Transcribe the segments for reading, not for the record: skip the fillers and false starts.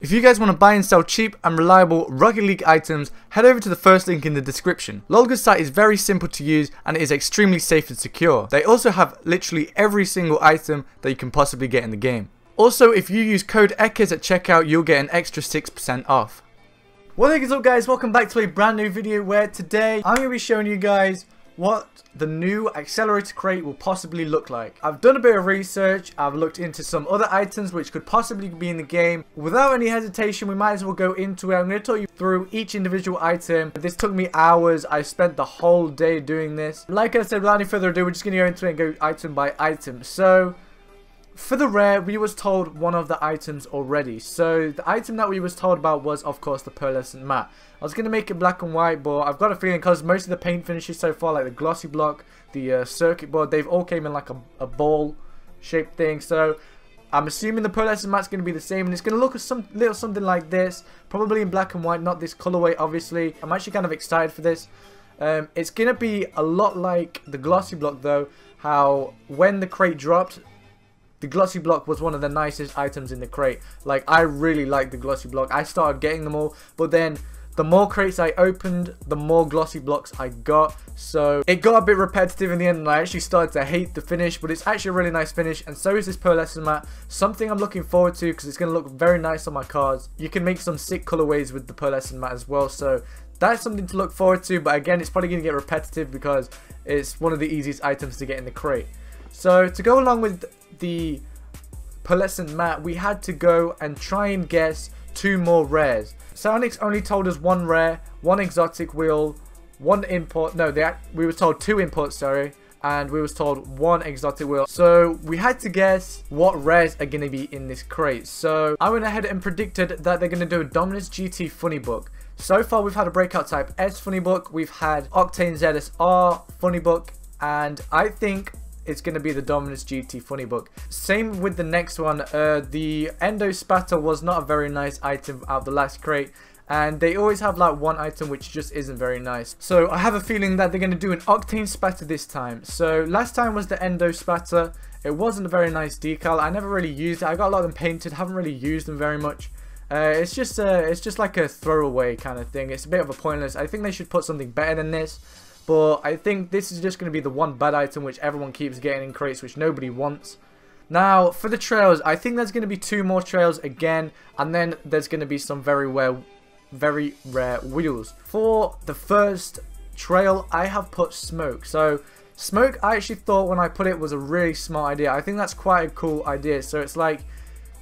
If you guys want to buy and sell cheap and reliable Rocket League items, head over to the first link in the description. LOLGA's site is very simple to use and it is extremely safe and secure. They also have literally every single item that you can possibly get in the game. Also, if you use code EKEZ at checkout, you'll get an extra 6% off. What is up guys, welcome back to a brand new video where today I'm going to be showing you guys what the new Accelerator crate will possibly look like. I've done a bit of research, I've looked into some other items which could possibly be in the game. Without any hesitation, we might as well go into it. I'm going to talk you through each individual item. This took me hours, I spent the whole day doing this. Like I said, without any further ado, we're just going to go into it and go item by item. So, for the rare, we was told one of the items already. So the item that we was told about was, of course, the pearlescent mat. I was going to make it black and white, but I've got a feeling because most of the paint finishes so far, like the glossy block, the circuit board, they've all came in like a ball shaped thing. So I'm assuming the pearlescent mat's going to be the same, and it's going to look little something like this, probably in black and white, not this colorway obviously. I'm actually kind of excited for this. It's going to be a lot like the glossy block though, how when the crate dropped, the glossy block was one of the nicest items in the crate. Like, I really like the glossy block. I started getting them all, but then the more crates I opened, the more glossy blocks I got. So it got a bit repetitive in the end, and I actually started to hate the finish, but it's actually a really nice finish, and so is this pearlescent mat. Something I'm looking forward to because it's going to look very nice on my cards. You can make some sick colorways with the pearlescent mat as well, so that's something to look forward to. But again, it's probably going to get repetitive because it's one of the easiest items to get in the crate. So to go along with the pearlescent mat, we had to go and try and guess two more rares. Sonics only told us one rare, one exotic wheel, one import. No, we were told two imports, sorry, and we was told one exotic wheel. So we had to guess what rares are going to be in this crate. So I went ahead and predicted that they're going to do a Dominus GT funny book. So far we've had a breakout type S funny book, we've had Octane ZSR funny book, and I think it's going to be the Dominus GT funny book. Same with the next one. The Endo Spatter was not a very nice item out of the last crate, and they always have like one item which just isn't very nice. So I have a feeling that they're going to do an Octane Spatter this time. So last time was the Endo Spatter. It wasn't a very nice decal. I never really used it. I got a lot of them painted, haven't really used them very much. It's just like a throwaway kind of thing. It's a bit of a pointless. I think they should put something better than this. But I think this is just going to be the one bad item which everyone keeps getting in crates, which nobody wants. Now, for the trails, I think there's going to be two more trails again, and then there's going to be some very rare wheels. For the first trail, I have put smoke. So, smoke, I actually thought when I put it was a really smart idea. I think that's quite a cool idea. So, it's like,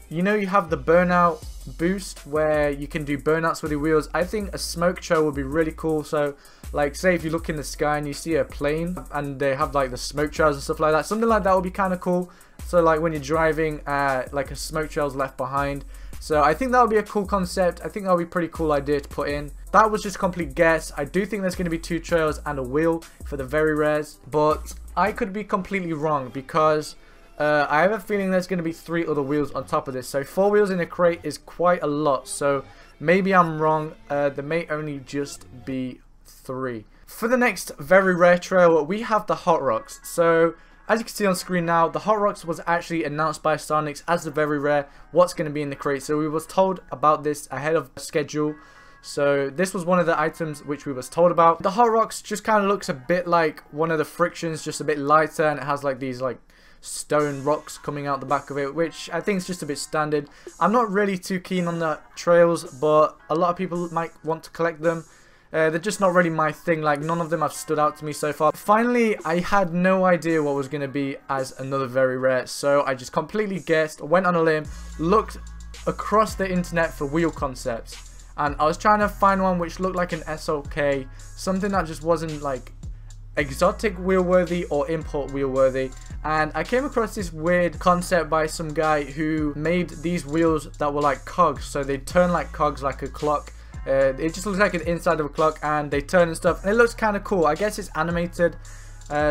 you know, you have the burnout boost where you can do burnouts with your wheels. I think a smoke trail would be really cool. So like, say if you look in the sky and you see a plane and they have like the smoke trails and stuff like that, something like that would be kind of cool. So like when you're driving, like a smoke trail's left behind. So I think that would be a cool concept. I think that would be a pretty cool idea to put in. That was just a complete guess. I do think there's going to be two trails and a wheel for the very rares, but I could be completely wrong because I have a feeling there's going to be three other wheels on top of this. So 4 wheels in a crate is quite a lot. So maybe I'm wrong. There may only just be 3. For the next very rare trail, we have the Hot Rocks. So as you can see on screen now, the Hot Rocks was actually announced by Sonics as the very rare what's going to be in the crate. So we was told about this ahead of schedule. So this was one of the items which we was told about. The Hot Rocks just kind of looks a bit like one of the frictions, just a bit lighter, and it has like these like stone rocks coming out the back of it, which I think is just a bit standard. I'm not really too keen on the trails, but a lot of people might want to collect them. They're just not really my thing. Like, none of them have stood out to me so far. Finally, I had no idea what was going to be as another very rare, so I just completely guessed, went on a limb, looked across the internet for wheel concepts, and I was trying to find one which looked like an SOK, something that just wasn't like exotic wheel worthy or import wheel worthy. And I came across this weird concept by some guy who made these wheels that were like cogs, so they turn like cogs, like a clock. It just looks like an inside of a clock, and they turn and stuff, and it looks kind of cool. I guess it's animated,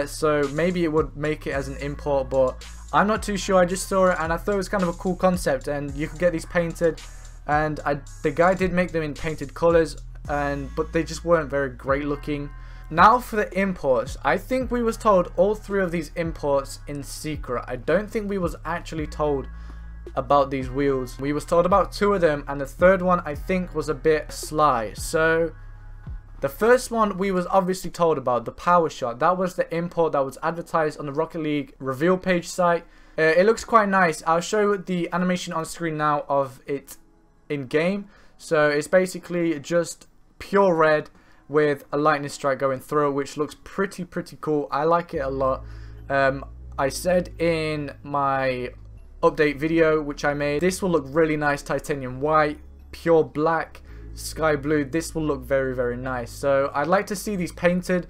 so maybe it would make it as an import, but I'm not too sure. I just saw it and I thought it was kind of a cool concept, and you could get these painted, and the guy did make them in painted colors, but they just weren't very great looking. Now for the imports, I think we was told all 3 of these imports in secret. I don't think we was actually told about these wheels. We was told about 2 of them, and the 3rd one I think was a bit sly. So the first one we was obviously told about, the Power Shot. That was the import that was advertised on the Rocket League reveal page site. It looks quite nice. I'll show the animation on screen now of it in game. So it's basically just pure red with a lightning strike going through it, which looks pretty cool. I like it a lot. I said in my update video which I made, this will look really nice, titanium white, pure black, sky blue. This will look very nice. So I'd like to see these painted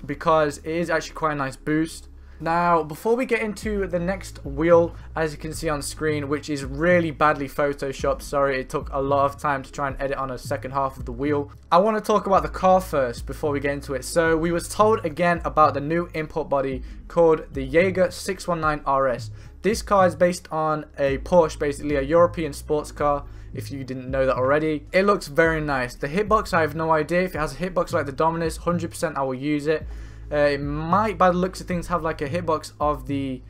because it is actually quite a nice boost. Now, before we get into the next wheel, as you can see on screen, which is really badly photoshopped, sorry, it took a lot of time to try and edit on a second half of the wheel. I want to talk about the car first before we get into it. So we was told again about the new import body called the EKEZ 619 RS. This car is based on a Porsche, basically a European sports car, if you didn't know that already. It looks very nice. The hitbox, I have no idea. If it has a hitbox like the Dominus, 100% I will use it. It might, by the looks of things, have like a hitbox of the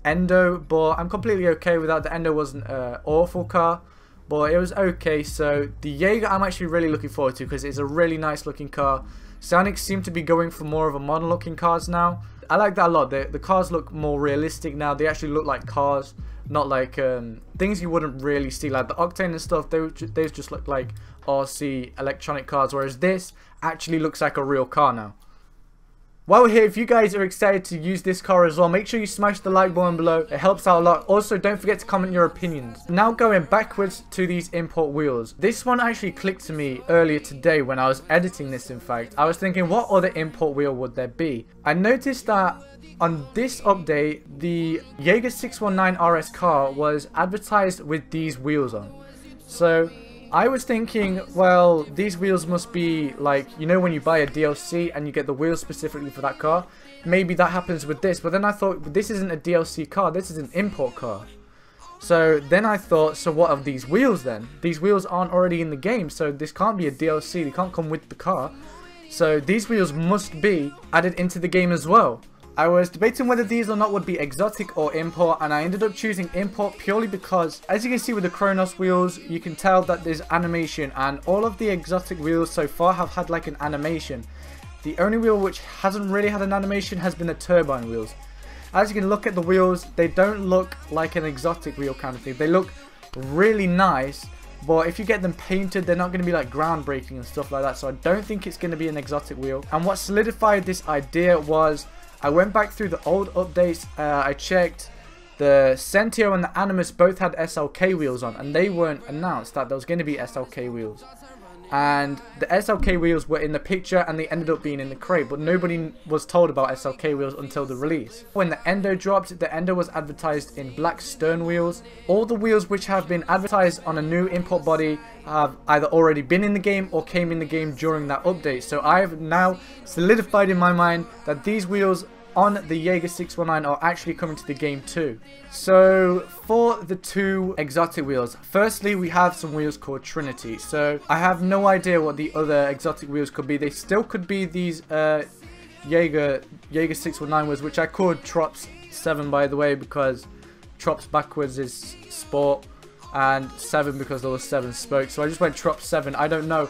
Endo, but I'm completely okay with that. The Endo wasn't an awful car, but it was okay. So the EKEZ I'm actually really looking forward to because it's a really nice looking car. Sonic seem to be going for more of a modern looking cars now. I like that a lot. The cars look more realistic now. They actually look like cars, not like things you wouldn't really see, like the Octane and stuff. They just look like RC electronic cars, whereas this actually looks like a real car now. While we're here, if you guys are excited to use this car as well, make sure you smash the like button below. It helps out a lot. Also, don't forget to comment your opinions. Now going backwards to these import wheels. This one actually clicked to me earlier today when I was editing this, in fact. I was thinking, what other import wheel would there be? I noticed that on this update, the EKEZ 619 RS car was advertised with these wheels on. So I was thinking, well, these wheels must be like, you know, when you buy a DLC and you get the wheels specifically for that car, maybe that happens with this. But then I thought, this isn't a DLC car, this is an import car. So then I thought, so what of these wheels then? These wheels aren't already in the game, so this can't be a DLC, they can't come with the car. So these wheels must be added into the game as well. I was debating whether these or not would be exotic or import, and I ended up choosing import purely because, as you can see with the Kronos wheels, you can tell that there's animation, and all of the exotic wheels so far have had like an animation. The only wheel which hasn't really had an animation has been the turbine wheels. As you can look at the wheels, they don't look like an exotic wheel kind of thing. They look really nice, but if you get them painted, they're not going to be like groundbreaking and stuff like that, so I don't think it's going to be an exotic wheel. And what solidified this idea was, I went back through the old updates. I checked the Sentio and the Animus both had SLK wheels on, and they weren't announced that there was going to be SLK wheels. And the SLK wheels were in the picture and they ended up being in the crate, but nobody was told about SLK wheels until the release. When the Endo dropped, the Endo was advertised in black stern wheels. All the wheels which have been advertised on a new import body have either already been in the game or came in the game during that update. So I have now solidified in my mind that these wheels on the EKEZ 619 are actually coming to the game too. So for the 2 exotic wheels, firstly we have some wheels called Trinity. So I have no idea what the other exotic wheels could be. They still could be these EKEZ 619 wheels, which I called Trops 7 by the way, because Trops backwards is sport and 7 because there was 7 spokes. So I just went Trops 7. I don't know.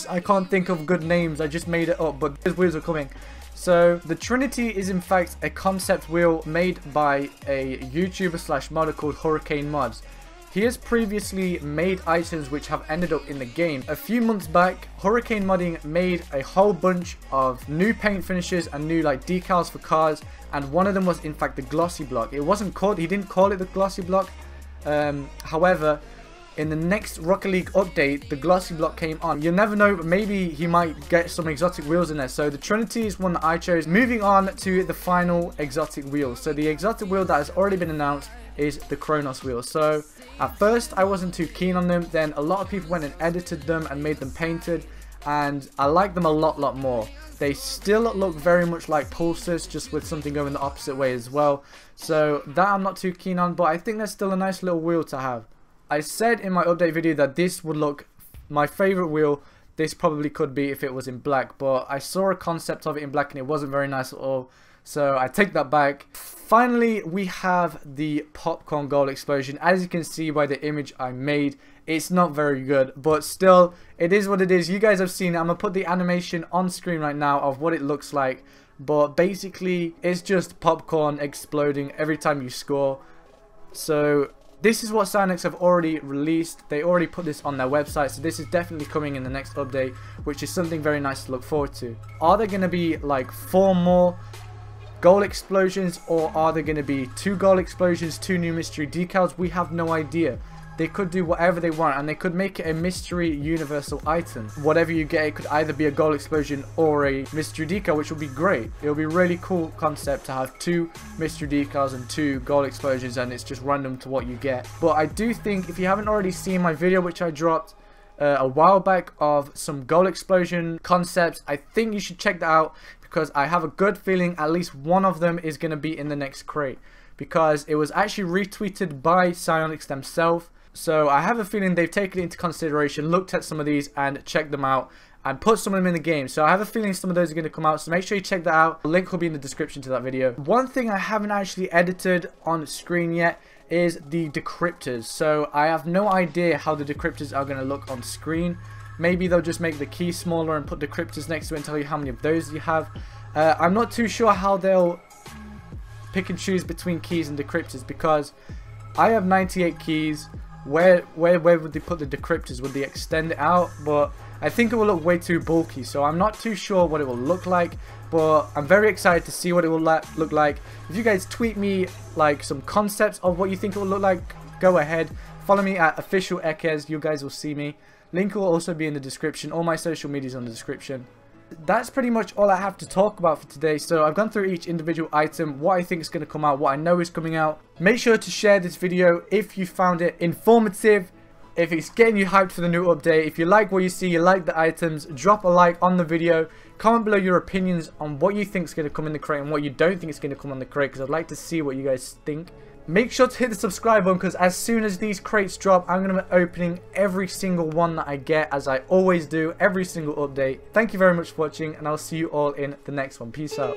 I can't think of good names. I just made it up, but these wheels are coming. So the Trinity is in fact a concept wheel made by a YouTuber slash modder called Hurricane Mods. He has previously made items which have ended up in the game. A few months back, Hurricane Modding made a whole bunch of new paint finishes and new like decals for cars, and one of them was in fact the glossy block. It wasn't called, he didn't call it the glossy block. However, in the next Rocket League update, the glossy block came on. You'll never know, maybe he might get some exotic wheels in there. So the Trinity is one that I chose. Moving on to the final exotic wheel. So the exotic wheel that has already been announced is the Kronos wheel. So at first I wasn't too keen on them. Then a lot of people went and edited them and made them painted, and I like them a lot more. They still look very much like Pulsars, just with something going the opposite way as well. So that I'm not too keen on, but I think that's still a nice little wheel to have. I said in my update video that this would look my favorite wheel. This probably could be if it was in black, but I saw a concept of it in black and it wasn't very nice at all. So I take that back. Finally, we have the popcorn gold explosion. As you can see by the image I made, it's not very good, but still, it is what it is. You guys have seen it. I'm going to put the animation on screen right now of what it looks like. But basically, it's just popcorn exploding every time you score. So this is what Psyonix have already released. They already put this on their website, so this is definitely coming in the next update, which is something very nice to look forward to. Are there going to be like 4 more goal explosions, or are there going to be 2 goal explosions, 2 new mystery decals? We have no idea. They could do whatever they want, and they could make it a mystery universal item. Whatever you get, it could either be a goal explosion or a mystery decal, which would be great. It would be a really cool concept to have 2 mystery decals and 2 goal explosions, and it's just random to what you get. But I do think, if you haven't already seen my video which I dropped a while back of some goal explosion concepts, I think you should check that out, because I have a good feeling at least one of them is going to be in the next crate, because it was actually retweeted by Psyonix themselves. So I have a feeling they've taken it into consideration, looked at some of these and checked them out and put some of them in the game. So I have a feeling some of those are going to come out, so make sure you check that out. The link will be in the description to that video. One thing I haven't actually edited on screen yet is the decryptors. So I have no idea how the decryptors are going to look on screen. Maybe they'll just make the key smaller and put decryptors next to it and tell you how many of those you have. I'm not too sure how they'll pick and choose between keys and decryptors, because I have 98 keys. Where would they put the decryptors? Would they extend it out? But I think it will look way too bulky, so I'm not too sure what it will look like, but I'm very excited to see what it will look like. If you guys tweet me like some concepts of what you think it will look like, go ahead. Follow me at official EKEZ. You guys will see me. Link will also be in the description. All my social medias on the description. That's pretty much all I have to talk about for today. So I've gone through each individual item, what I think is going to come out, what I know is coming out. Make sure to share this video if you found it informative, if it's getting you hyped for the new update. If you like what you see, you like the items, drop a like on the video. Comment below your opinions on what you think is going to come in the crate and what you don't think is going to come on the crate, because I'd like to see what you guys think. Make sure to hit the subscribe button, because as soon as these crates drop, I'm going to be opening every single one that I get, as I always do, every single update. Thank you very much for watching, and I'll see you all in the next one. Peace out.